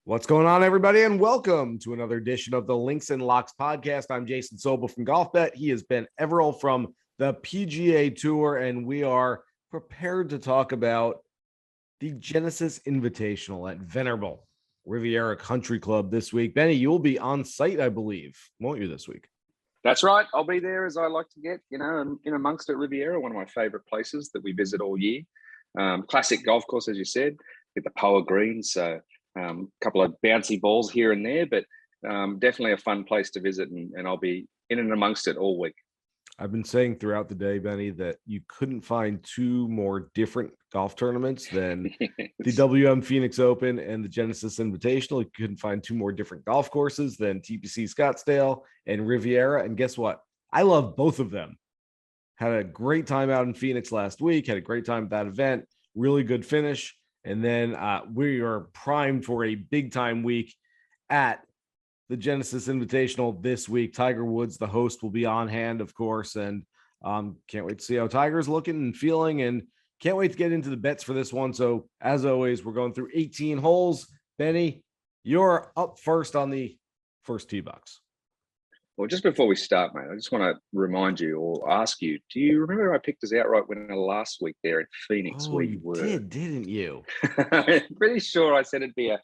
What's going on, everybody, and welcome to another edition of the Links and Locks podcast. I'm Jason Sobel from GolfBet. He has been Everill from the PGA Tour, and we are prepared to talk about the Genesis Invitational at Venerable Riviera Country Club this week. Benny, you'll be on site, I believe, won't you, this week? That's right. I'll be there as I like to get, in amongst it, Riviera, one of my favorite places that we visit all year. Classic golf course, as you said, with the Poa greens. So a couple of bouncy balls here and there, but definitely a fun place to visit, and I'll be in and amongst it all week. I've been saying throughout the day, Benny, that you couldn't find two more different golf tournaments than the WM Phoenix Open and the Genesis Invitational. You couldn't find two more different golf courses than TPC Scottsdale and Riviera. And guess what? I love both of them. Had a great time out in Phoenix last week, had a great time at that event, really good finish. And then we are primed for a big time week at the Genesis Invitational this week. Tiger Woods, the host, will be on hand, of course, and can't wait to see how Tiger's looking and feeling, and can't wait to get into the bets for this one. So, as always, we're going through 18 holes. Benny, you're up first on the first tee box. Well, just before we start, mate, I just want to remind you or ask you, do you remember I picked us outright winner last week there in Phoenix? Oh, where you were? didn't you? I'm pretty sure I said it'd be a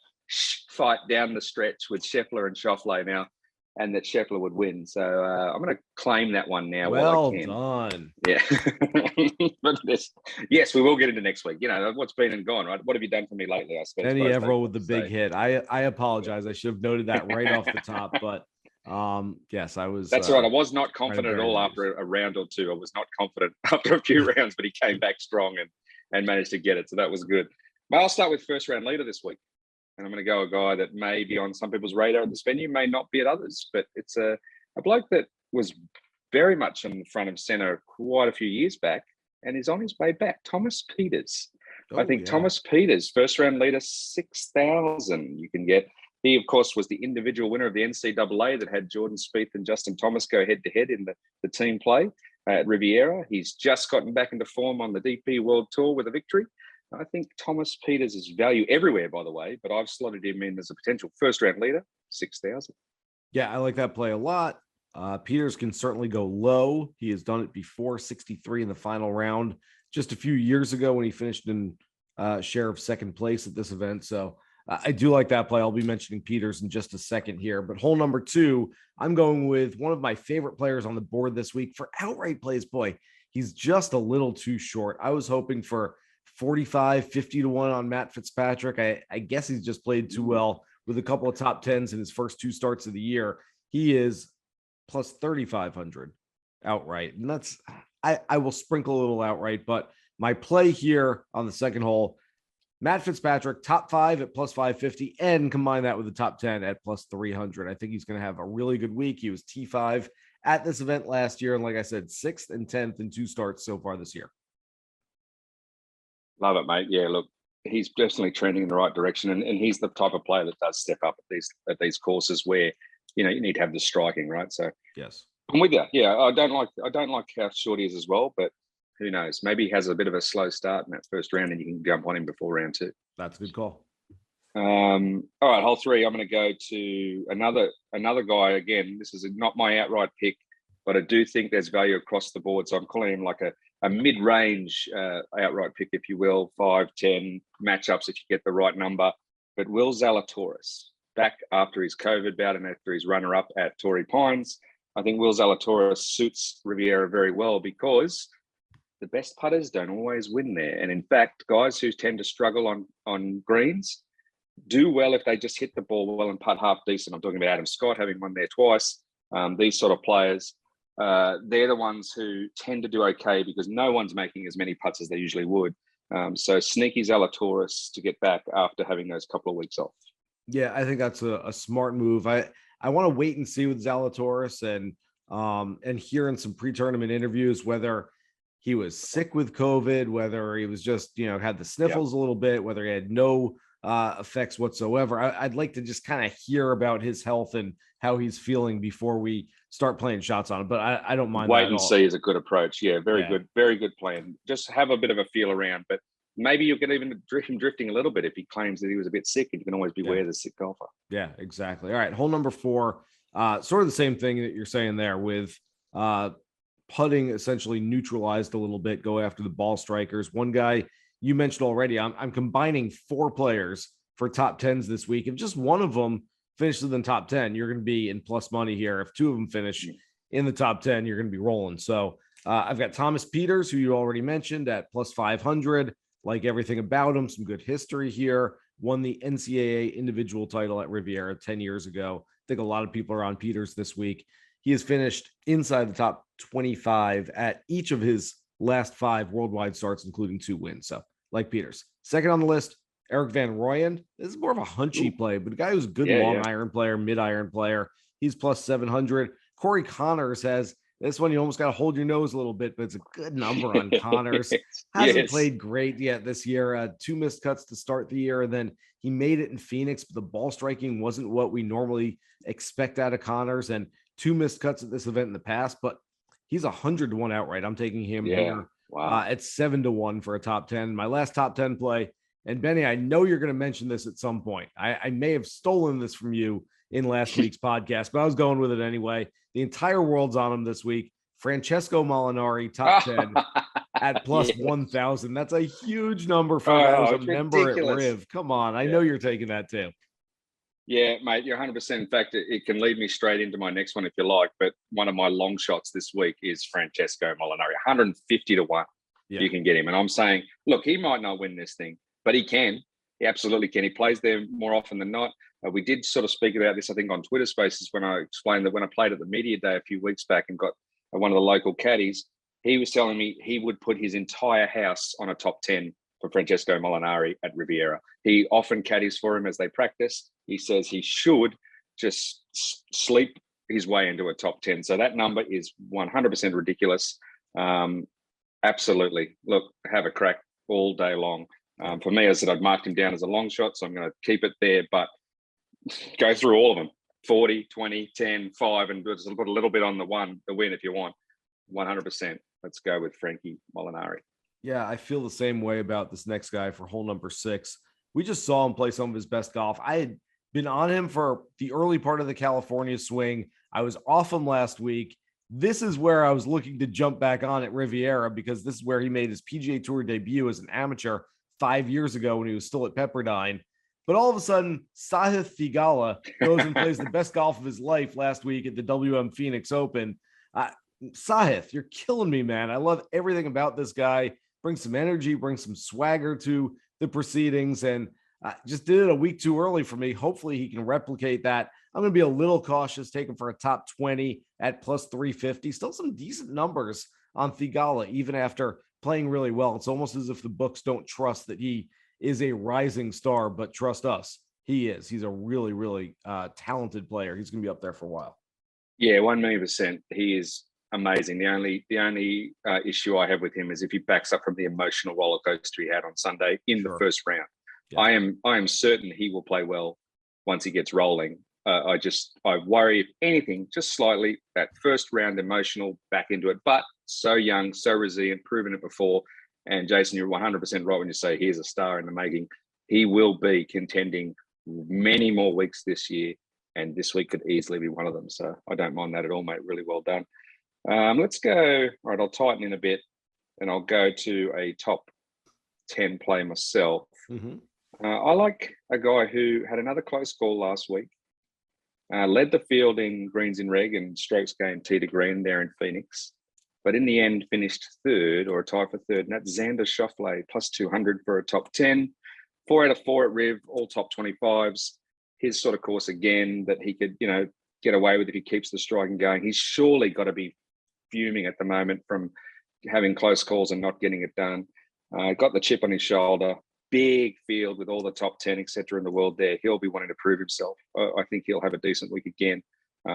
fight down the stretch with Schauffele and Schauffele now, and that Schauffele would win. So I'm going to claim that one now. Well while I can. Done. Yeah. But yes, we will get into next week. You know, what's been and gone, right? What have you done for me lately? I suppose. Benny Everill with the big hit. I apologize. I should have noted that right off the top, but yes, I was. That's right. I was not confident at all after a round or two. I was not confident after a few rounds, but he came back strong and managed to get it. So that was good. But I'll start with first round leader this week. And I'm going to go a guy that may be on some people's radar at this venue, may not be at others, but it's a bloke that was very much in front of center quite a few years back and is on his way back. Thomas Pieters. I think Thomas Pieters, first round leader, 6,000 you can get. He, of course, was the individual winner of the NCAA that had Jordan Spieth and Justin Thomas go head-to-head in the team play at Riviera. He's just gotten back into form on the DP World Tour with a victory. I think Thomas Pieters is value everywhere, by the way, but I've slotted him in as a potential first-round leader, 6,000. Yeah, I like that play a lot. Pieters can certainly go low. He has done it before, 63 in the final round, just a few years ago when he finished in share of second place at this event. So I do like that play. I'll be mentioning Pieters in just a second here. But hole number 2, I'm going with one of my favorite players on the board this week for outright plays. Boy, he's just a little too short. I was hoping for 45, 50 to 1 on Matt Fitzpatrick. I guess he's just played too well with a couple of top 10s in his first 2 starts of the year. He is plus 3,500 outright. And that's, I will sprinkle a little outright, but my play here on the second hole, Matt Fitzpatrick, top 5 at plus 550, and combine that with the top 10 at plus 300. I think he's going to have a really good week. He was T5 at this event last year. And like I said, 6th and 10th in 2 starts so far this year. Love it, mate. Yeah, look, he's definitely trending in the right direction, and he's the type of player that does step up at these courses where you need to have the striking, right? So yes, I'm with you. Yeah, I don't like how short he is as well, but who knows? Maybe he has a bit of a slow start in that first round, and you can jump on him before round 2. That's a good call. All right, hole 3. I'm going to go to another guy again. This is not my outright pick, but I do think there's value across the board. So I'm calling him like a mid-range outright pick, if you will, 5-10 matchups if you get the right number. But Will Zalatoris, back after his COVID bout and after his runner-up at Torrey Pines, I think Will Zalatoris suits Riviera very well because the best putters don't always win there. And in fact, guys who tend to struggle on greens do well if they just hit the ball well and putt half decent. I'm talking about Adam Scott having won there twice. These sort of players, they're the ones who tend to do okay because no one's making as many putts as they usually would. So sneaky Zalatoris to get back after having those couple of weeks off. Yeah, I think that's a smart move. I want to wait and see with Zalatoris and hearing some pre-tournament interviews, whether he was sick with COVID, whether he was just, had the sniffles a little bit, whether he had no effects whatsoever. I'd like to just kind of hear about his health and how he's feeling before we start playing shots on it. But I don't mind. Wait and see is a good approach. Yeah, very good plan. Just have a bit of a feel around. But maybe you can even drift him drifting a little bit if he claims that he was a bit sick. And you can always beware the sick golfer. Yeah, exactly. All right, hole number 4. Sort of the same thing that you're saying there with putting essentially neutralized a little bit, go after the ball strikers. One guy you mentioned already, I'm combining 4 players for top 10s this week. If just one of them finishes in the top 10, you're going to be in plus money here. If 2 of them finish in the top 10, you're going to be rolling. So I've got Thomas Pieters, who you already mentioned, at plus 500. Like everything about him, some good history here. Won the NCAA individual title at Riviera 10 years ago. I think a lot of people are on Pieters this week. He has finished inside the top 25 at each of his last 5 worldwide starts, including 2 wins. So, like Pieters. Second on the list, Erik van Rooyen. This is more of a hunchy play, but a guy who's a good iron player, mid-iron player. He's plus 700. Corey Connors has this one. You almost got to hold your nose a little bit, but it's a good number on Connors. Hasn't played great yet this year. 2 missed cuts to start the year, and then he made it in Phoenix, but the ball striking wasn't what we normally expect out of Connors, and 2 missed cuts at this event in the past, but he's 100-1 outright. I'm taking him here at 7-1 for a top 10. My last top 10 play. And Benny, I know you're going to mention this at some point. I may have stolen this from you in last week's podcast, but I was going with it anyway. The entire world's on him this week. Francesco Molinari, top 10 at plus 1,000. That's a huge number for a member at Riv. Come on. I know you're taking that too. Yeah, mate, you're 100%. In fact, it can lead me straight into my next one if you like. But one of my long shots this week is Francesco Molinari, 150-1. You can get him. And I'm saying, look, he might not win this thing, but he can. He absolutely can. He plays there more often than not. We did sort of speak about this, I think, on Twitter Spaces when I explained that when I played at the media day a few weeks back and got one of the local caddies, he was telling me he would put his entire house on a top 10 for Francesco Molinari at Riviera. He often caddies for him as they practice. He says he should just sleep his way into a top 10. So that number is 100% ridiculous. Absolutely. Look, have a crack all day long. For me, as I said, I'd marked him down as a long shot, so I'm going to keep it there, but go through all of them. 40, 20, 10, 5, and just put a little bit on the win if you want. 100%. Let's go with Frankie Molinari. Yeah, I feel the same way about this next guy for hole number 6. We just saw him play some of his best golf. I had been on him for the early part of the California swing. I was off him last week. This is where I was looking to jump back on at Riviera because this is where he made his PGA Tour debut as an amateur 5 years ago when he was still at Pepperdine. But all of a sudden, Sahith Theegala goes and plays the best golf of his life last week at the WM Phoenix Open. Sahith, you're killing me, man. I love everything about this guy. Brings some energy, brings some swagger to the proceedings, and just did it a week too early for me. Hopefully he can replicate that. I'm going to be a little cautious, taking for a top 20 at plus 350. Still some decent numbers on Theegala, even after playing really well. It's almost as if the books don't trust that he is a rising star, but trust us, he is. He's a really, really talented player. He's going to be up there for a while. Yeah, 1,000,000%. He is amazing. The only issue I have with him is if he backs up from the emotional roller coaster he had on Sunday in the first round. Yeah. I am certain he will play well once he gets rolling. I worry, if anything, just slightly that first round emotional back into it. But so young, so resilient, proven it before. And Jason, you're 100% right when you say he's a star in the making. He will be contending many more weeks this year, and this week could easily be one of them. So I don't mind that at all, mate. Really well done. Let's go. All right, I'll tighten in a bit, and I'll go to a top 10 play myself. Mm-hmm. I like a guy who had another close call last week. Led the field in greens in reg and strokes gained tee to green there in Phoenix. But in the end, finished third or a tie for third. And that's Xander Schauffele, plus 200 for a top 10. 4 out of 4 at Riv, all top 25s. His sort of course again that he could, get away with if he keeps the striking going. He's surely got to be fuming at the moment from having close calls and not getting it done. Got the chip on his shoulder. Big field with all the top 10, etc. in the world there. He'll be wanting to prove himself. I think he'll have a decent week again.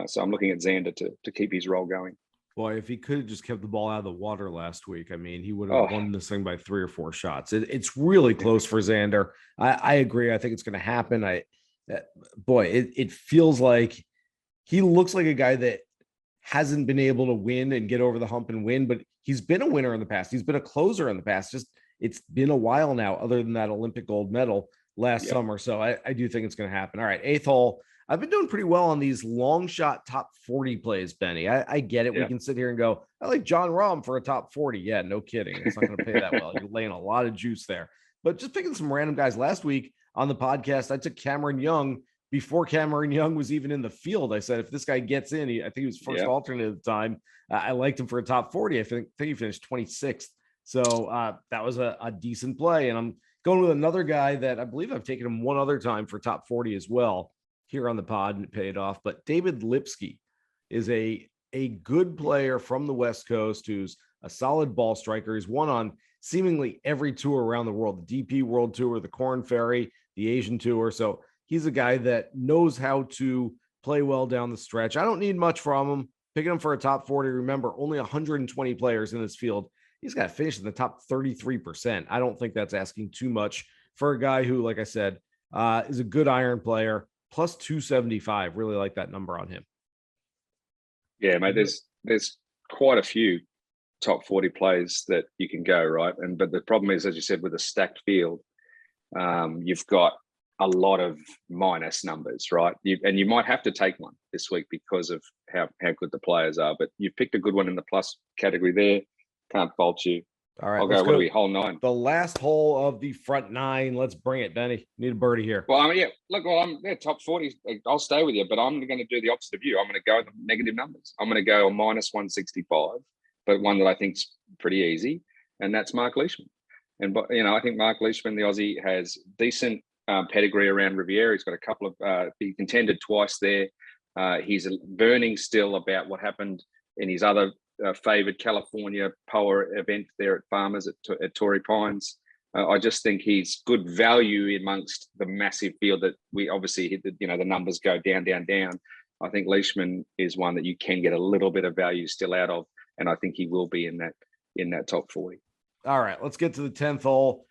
So I'm looking at Xander to keep his roll going. Boy, if he could have just kept the ball out of the water last week, I mean, he would have won this thing by 3 or 4 shots. It's really close for Xander. I agree. I think it's going to happen. It feels like he looks like a guy that hasn't been able to win and get over the hump and win, but he's been a winner in the past. He's been a closer in the past. Just It's been a while now, other than that Olympic gold medal last Yep. summer. So I do think it's going to happen. All right, 8th hole. I've been doing pretty well on these long shot top 40 plays, Benny. I get it. Yeah. We can sit here and go, I like John Rahm for a top 40. Yeah, no kidding. It's not going to pay that well. You're laying a lot of juice there. But just picking some random guys last week on the podcast, I took Cameron Young before Cameron Young was even in the field. I said, if this guy gets in, I think he was first alternate at the time. I liked him for a top 40. I think he finished 26th. So that was a decent play. And I'm going with another guy that I believe I've taken him one other time for top 40 as well here on the pod, and it paid off. But David Lipsky is a good player from the West Coast who's a solid ball striker. He's won on seemingly every tour around the world, the DP World Tour, the Korn Ferry, the Asian Tour. So he's a guy that knows how to play well down the stretch. I don't need much from him. Picking him for a top 40. Remember, only 120 players in this field. He's got to finish in the top 33%. I don't think that's asking too much for a guy who, like I said, is a good iron player. Plus 275. Really like that number on him. Yeah, mate, there's quite a few top 40 plays that you can go, right? But the problem is, as you said, with a stacked field, you've got a lot of minus numbers, right? You might have to take one this week because of how good the players are. But you've picked a good one in the plus category there. Can't fault you. All right, I'll go. What are we? Hole 9. The last hole of the front 9. Let's bring it, Benny. Need a birdie here. Well, I'm top 40. I'll stay with you, but I'm going to do the opposite of you. I'm going to go with the negative numbers. I'm going to go a minus 165, but one that I think's pretty easy, and that's Marc Leishman. And I think Marc Leishman, the Aussie, has decent pedigree around Riviera. He's got a couple of he contended twice there. He's burning still about what happened in his other favoured California POA event there at Farmers at Torrey Pines. I just think he's good value amongst the massive field that we obviously hit. The numbers go down, down, down. I think Leishman is one that you can get a little bit of value still out of, and I think he will be in that top 40. All right, let's get to the 10th hole.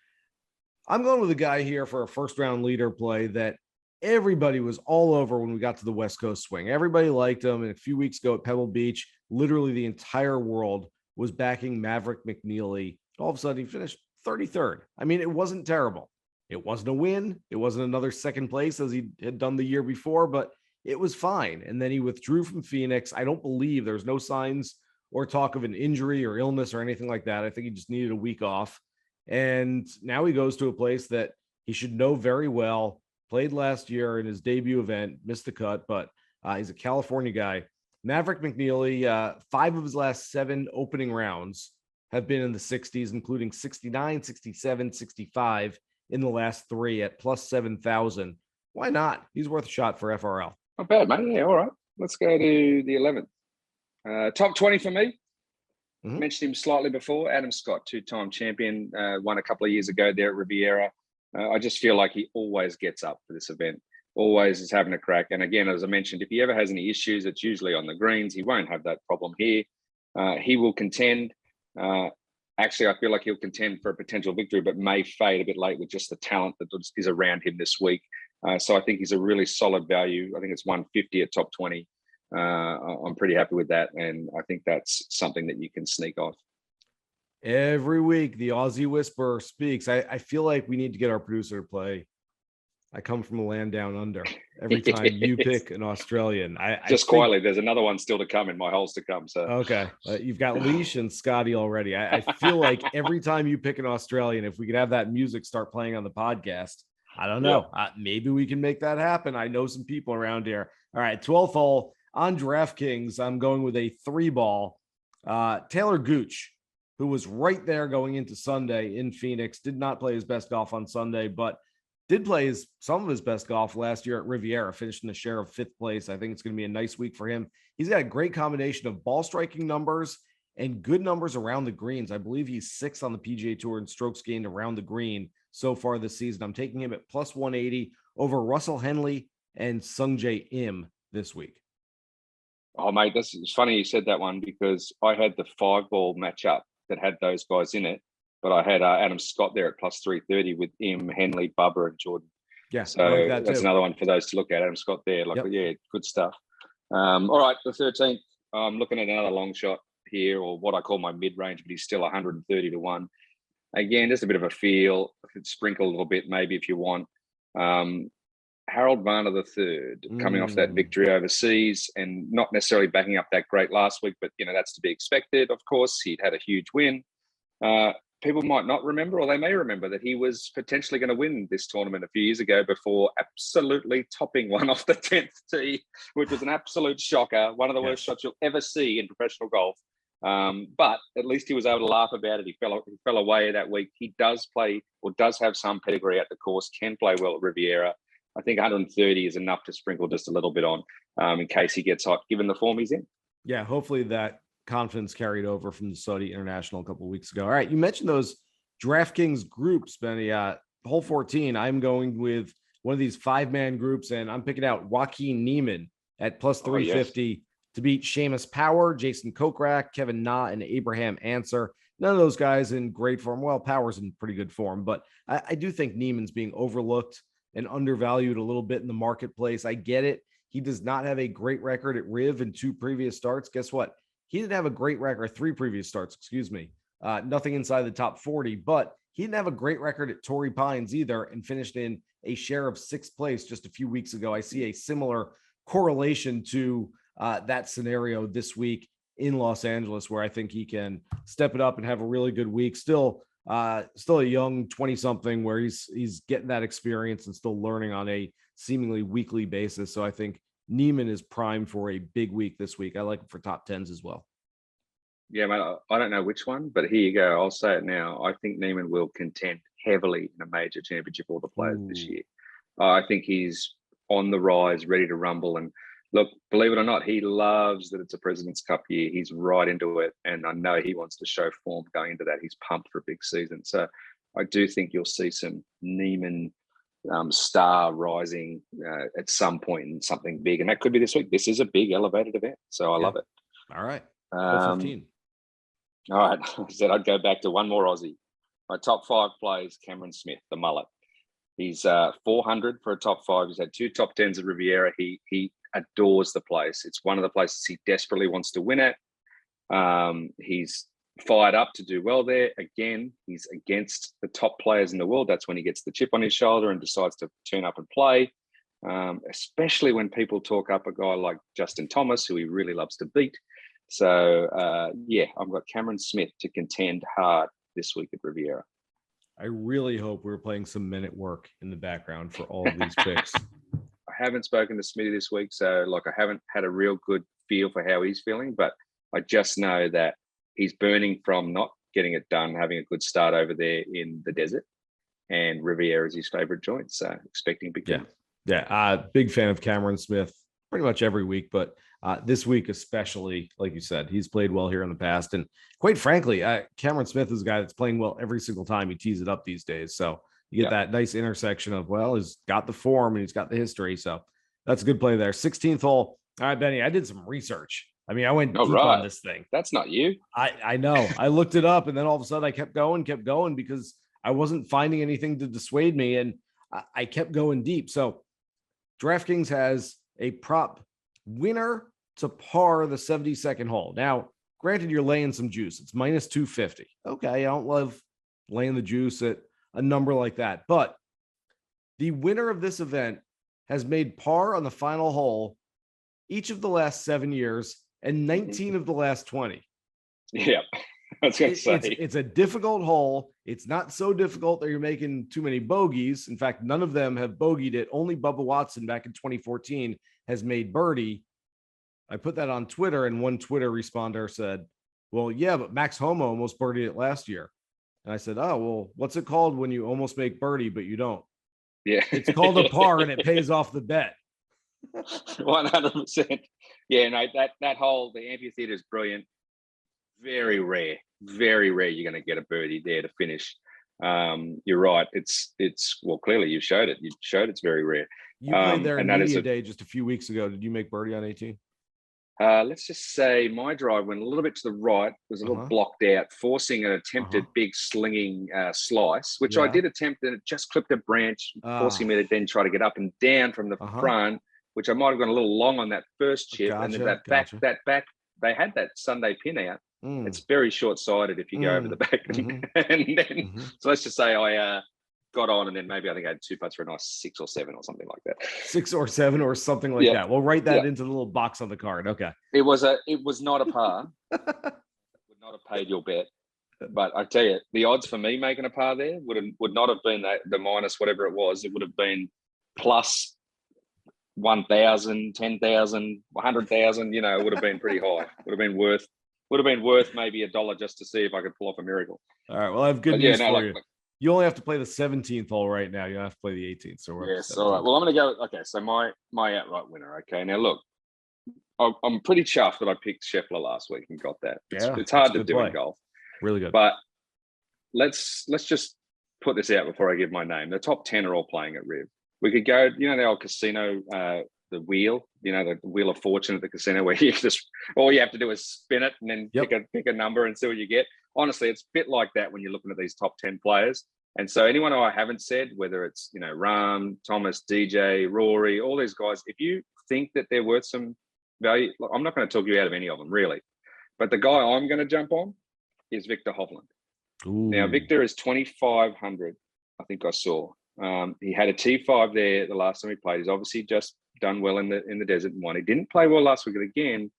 I'm going with a guy here for a first round leader play that everybody was all over when we got to the West Coast swing. Everybody liked him. And a few weeks ago at Pebble Beach, literally the entire world was backing Maverick McNealy. All of a sudden, he finished 33rd. I mean, it wasn't terrible. It wasn't a win. It wasn't another second place as he had done the year before, but it was fine. And then he withdrew from Phoenix. I don't believe there's no signs or talk of an injury or illness or anything like that. I think he just needed a week off. And now he goes to a place that he should know very well. Played last year in his debut event, missed the cut, but he's a California guy. Maverick McNealy, 5 of his last 7 opening rounds have been in the 60s, including 69, 67, 65 in the last 3 at plus 7,000. Why not? He's worth a shot for FRL. Not bad, mate. Yeah, all right. Let's go to the 11th. Top 20 for me. Mm-hmm. Mentioned him slightly before. Adam Scott, 2-time champion, won a couple of years ago there at Riviera. I just feel like he always gets up for this event, always is having a crack. And again, as I mentioned, if he ever has any issues, it's usually on the greens. He won't have that problem here. He will contend. Actually, I feel like he'll contend for a potential victory, but may fade a bit late with just the talent that is around him this week. So I think he's a really solid value. I think it's 150 at top 20. I'm pretty happy with that. And I think that's something that you can sneak off. Every week, the Aussie Whisperer speaks. I feel like we need to get our producer to play I come from the land down under. Every time you pick an Australian, quietly, there's another one still to come in my holes to come. So okay, you've got Leash and Scotty already. I feel like every time you pick an Australian, if we could have that music start playing on the podcast, I don't know. Maybe we can make that happen. I know some people around here. All right, 12th hole on DraftKings. I'm going with a 3-ball. Talor Gooch, who was right there going into Sunday in Phoenix, did not play his best golf on Sunday, but did play some of his best golf last year at Riviera, finished in a share of 5th place. I think it's going to be a nice week for him. He's got a great combination of ball striking numbers and good numbers around the greens. I believe he's 6th on the PGA Tour in strokes gained around the green so far this season. I'm taking him at plus 180 over Russell Henley and Sungjae Im this week. Oh, mate, it's funny you said that one because I had the 5-ball matchup that had those guys in it. But I had Adam Scott there at plus 330 with Im, Henley, Bubba, and Jordan. Yeah, so like that's another one for those to look at. Adam Scott there, yeah, good stuff. All right, the 13th. I'm looking at another long shot here, or what I call my mid-range, but he's still 130 to 1. Again, just a bit of a feel. I could sprinkle a little bit, maybe if you want. Harold Varner III coming off that victory overseas and not necessarily backing up that great last week, but that's to be expected. Of course, he'd had a huge win. People might not remember, or they may remember, that he was potentially going to win this tournament a few years ago before absolutely topping one off the 10th tee, which was an absolute shocker. One of the worst shots you'll ever see in professional golf. But at least he was able to laugh about it. He fell away that week. He does play, or does have some pedigree at the course, can play well at Riviera. I think 130 is enough to sprinkle just a little bit on in case he gets hot, given the form he's in. Yeah, hopefully that confidence carried over from the Saudi International a couple of weeks ago. All right, you mentioned those DraftKings groups, Benny. Hole 14, I'm going with one of these 5-man groups, and I'm picking out Joaquin Niemann at plus 350 to beat Seamus Power, Jason Kokrak, Kevin Na, and Abraham Answer. None of those guys in great form. Well, Power's in pretty good form, but I do think Niemann's being overlooked and undervalued a little bit in the marketplace. I get it. He does not have a great record at Riv in 2 previous starts. Guess what? He didn't have a great record, 3 previous starts, excuse me. Nothing inside the top 40, but he didn't have a great record at Torrey Pines either and finished in a share of 6th place just a few weeks ago. I see a similar correlation to that scenario this week in Los Angeles, where I think he can step it up and have a really good week. Still a young 20-something where he's getting that experience and still learning on a seemingly weekly basis. So I think Niemann is primed for a big week this week. I like him for top 10s as well. Yeah, mate, I don't know which one, but here you go. I'll say it now. I think Niemann will contend heavily in a major championship for the players this year. I think he's on the rise, ready to rumble. And look, believe it or not, he loves that it's a President's Cup year. He's right into it. And I know he wants to show form going into that. He's pumped for a big season. So I do think you'll see some Niemann star rising at some point in something big. And that could be this week. This is a big elevated event. So I love it. All right. 15. All right. I said I'd go back to one more Aussie. My top 5 plays, Cameron Smith, the mullet. He's 400 for a top 5. He's had 2 top 10s at Riviera. He adores the place. It's one of the places he desperately wants to win at. He's fired up to do well there. Again, he's against the top players in the world. That's when he gets the chip on his shoulder and decides to turn up and play, especially when people talk up a guy like Justin Thomas, who he really loves to beat. So, I've got Cameron Smith to contend hard this week at Riviera. I really hope we're playing some Men at Work in the background for all of these picks. I haven't spoken to Smitty this week, so I haven't had a real good feel for how he's feeling, but I just know that he's burning from not getting it done, having a good start over there in the desert, and Riviera is his favorite joint. So expecting big things. Yeah. Big fan of Cameron Smith pretty much every week, but this week especially, like you said, he's played well here in the past. And quite frankly, Cameron Smith is a guy that's playing well every single time he tees it up these days. So you get that nice intersection of, he's got the form and he's got the history. So that's a good play there. 16th hole. All right, Benny, I did some research. I mean, I went deep on this thing. That's not you. I know. I looked it up, and then all of a sudden I kept going because I wasn't finding anything to dissuade me, and I kept going deep. So DraftKings has a prop winner to par the 72nd hole. Now, granted, you're laying some juice. It's minus 250. Okay, I don't love laying the juice at a number like that. But the winner of this event has made par on the final hole each of the last 7 years and 19 of the last 20. Yeah, I was going to say. It's a difficult hole. It's not so difficult that you're making too many bogeys. In fact, none of them have bogeyed it. Only Bubba Watson back in 2014 has made birdie. I put that on Twitter, and one Twitter responder said, well, yeah, but Max Homa almost birdied it last year. And I said, oh, well, what's it called when you almost make birdie, but you don't? Yeah. It's called a par, and it pays off the bet. 100%. Yeah, no, that hole, the amphitheater is brilliant. Very rare you're going to get a birdie there to finish. You're right. It's well, clearly you showed it. You showed it's very rare. You played there in media day just a few weeks ago. Did you make birdie on 18? Let's just say my drive went a little bit to the right, was a little blocked out, forcing an attempted big slinging slice, which I did attempt, and it just clipped a branch, forcing me to then try to get up and down from the front, which I might have gone a little long on that first chip. And then that back, they had that Sunday pin out. It's very short-sighted if you go over the back. And then, so let's just say I got on, and then maybe I think I had 2 putts for a nice 6 or 7 or something like that. 6 or 7 or something like that. We'll write that into the little box on the card. Okay. It was not a par. Would not have paid your bet. But I tell you, the odds for me making a par there would not have been the minus whatever it was. It would have been plus 1,000, 10,000, 100,000. You know, it would have been pretty high. Would have been worth maybe $1 just to see if I could pull off a miracle. All right. Well, I have good news for you. You only have to play the 17th hole right now. You don't have to play the 18th. So yes. All right. Well, I'm going to go. Okay. So my outright winner. Okay. Now look, I'm pretty chuffed that I picked Schauffele last week and got that. It's hard to do in golf. Really good. But let's just put this out before I give my name. The top 10 are all playing at Riv. We could go, you know, the old casino, the wheel, you know, the wheel of fortune at the casino where you just, all you have to do is spin it and then pick a number and see what you get. Honestly, it's a bit like that when you're looking at these top 10 players. And so anyone who I haven't said, whether it's, you know, Rahm, Thomas, DJ, Rory, all these guys, if you think that they're worth some value, I'm not going to talk you out of any of them, really. But the guy I'm going to jump on is Viktor Hovland. Now, Viktor is 2,500, I think I saw. He had a T5 there the last time he played. He's obviously just done well in the desert and won. He didn't play well last week again.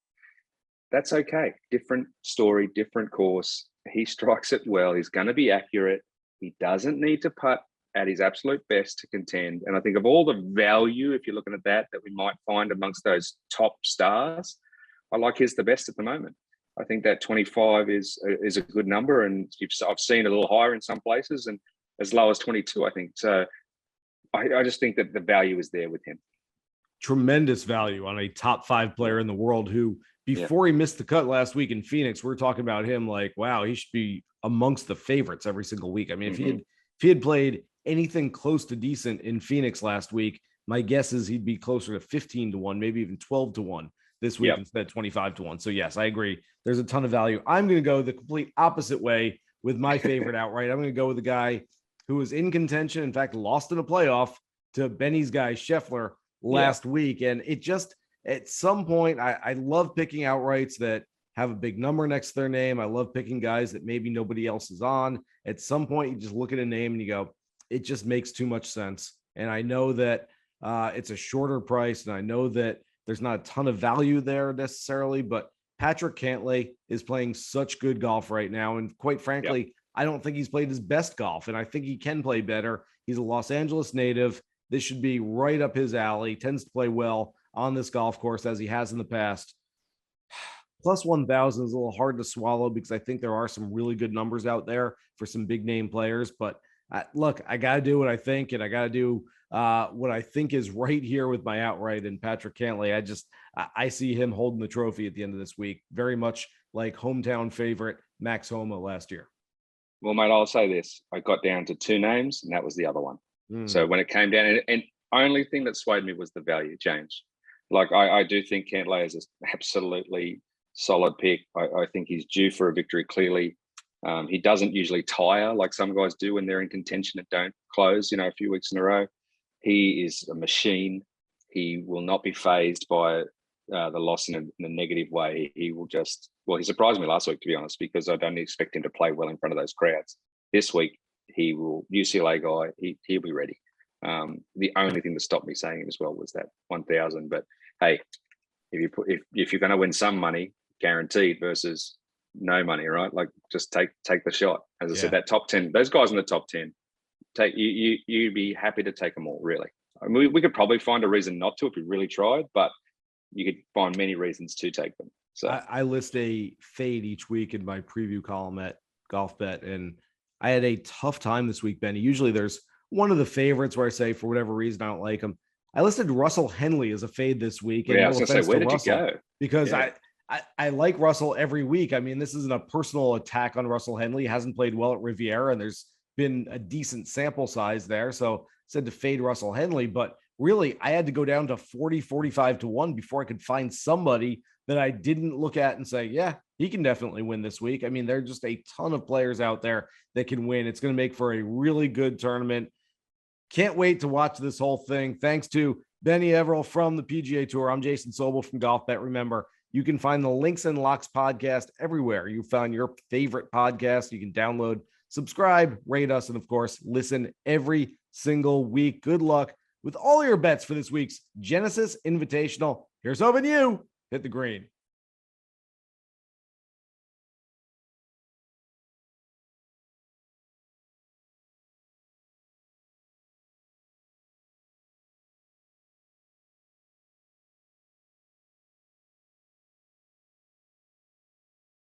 That's okay. Different story, different course. He strikes it well. He's going to be accurate. He doesn't need to putt at his absolute best to contend. And I think of all the value, if you're looking at that we might find amongst those top stars, I like his the best at the moment. I think that 25 is a good number, and I've seen a little higher in some places and as low as 22, I think. So I just think that the value is there with him. Tremendous value on a top 5 player in the world who, before he missed the cut last week in Phoenix, we're talking about him like, wow, he should be amongst the favorites every single week. I mean, if he had played anything close to decent in Phoenix last week, my guess is he'd be closer to 15-1, maybe even 12-1 this week instead of 25-1. So yes, I agree. There's a ton of value. I'm going to go the complete opposite way with my favorite outright. I'm going to go with the guy who was in contention, in fact, lost in a playoff to Benny's guy, Scheffler, last week. And it just, at some point, I love picking outrights that have a big number next to their name. I love picking guys that maybe nobody else is on. At some point, you just look at a name and you go, it just makes too much sense. And I know that it's a shorter price, and I know that there's not a ton of value there necessarily, but Patrick Cantlay is playing such good golf right now. And quite frankly, I don't think he's played his best golf, and I think he can play better. He's a Los Angeles native. This should be right up his alley. Tends to play well on this golf course as he has in the past. Plus 1,000 is a little hard to swallow because I think there are some really good numbers out there for some big name players. But look, I got to do what I think, and I got to do what I think is right here with my outright and Patrick Cantlay. I see him holding the trophy at the end of this week, very much like hometown favorite Max Homa last year. Well, mate, I'll say this. I got down to 2 names, and that was the other one. So when it came down, and only thing that swayed me was the value change. Like, I do think Cantlay is an absolutely solid pick. I think he's due for a victory, clearly. He doesn't usually tire like some guys do when they're in contention and don't close, a few weeks in a row. He is a machine. He will not be phased by the loss in a negative way. He will just, he surprised me last week, to be honest, because I don't expect him to play well in front of those crowds. This week, he will, UCLA guy, he'll be ready. The only thing that stopped me saying him as well was that 1,000. But hey, if you're going to win some money, guaranteed, versus no money, right? Like, just take the shot. As I said, that top 10, those guys in the top 10, you'd be happy to take them all, really. I mean, we could probably find a reason not to if we really tried, but you could find many reasons to take them. So I list a fade each week in my preview column at GolfBet, and I had a tough time this week, Benny. Usually there's one of the favorites where I say, for whatever reason, I don't like him. I listed Russell Henley as a fade this week. And I was going to say, where did you go? Because I like Russell every week. I mean, this isn't a personal attack on Russell Henley. He hasn't played well at Riviera, and there's been a decent sample size there. So I said to fade Russell Henley, but really I had to go down to 45-1 before I could find somebody that I didn't look at and say, yeah, he can definitely win this week. I mean, there are just a ton of players out there that can win. It's going to make for a really good tournament. Can't wait to watch this whole thing. Thanks to Benny Everill from the PGA Tour. I'm Jason Sobel from GolfBet. Remember, You can find the Links and Locks podcast everywhere you found your favorite podcast. You can download, subscribe, rate us, and of course, listen every single week. Good luck with all your bets for this week's Genesis Invitational. Here's hoping you hit the green.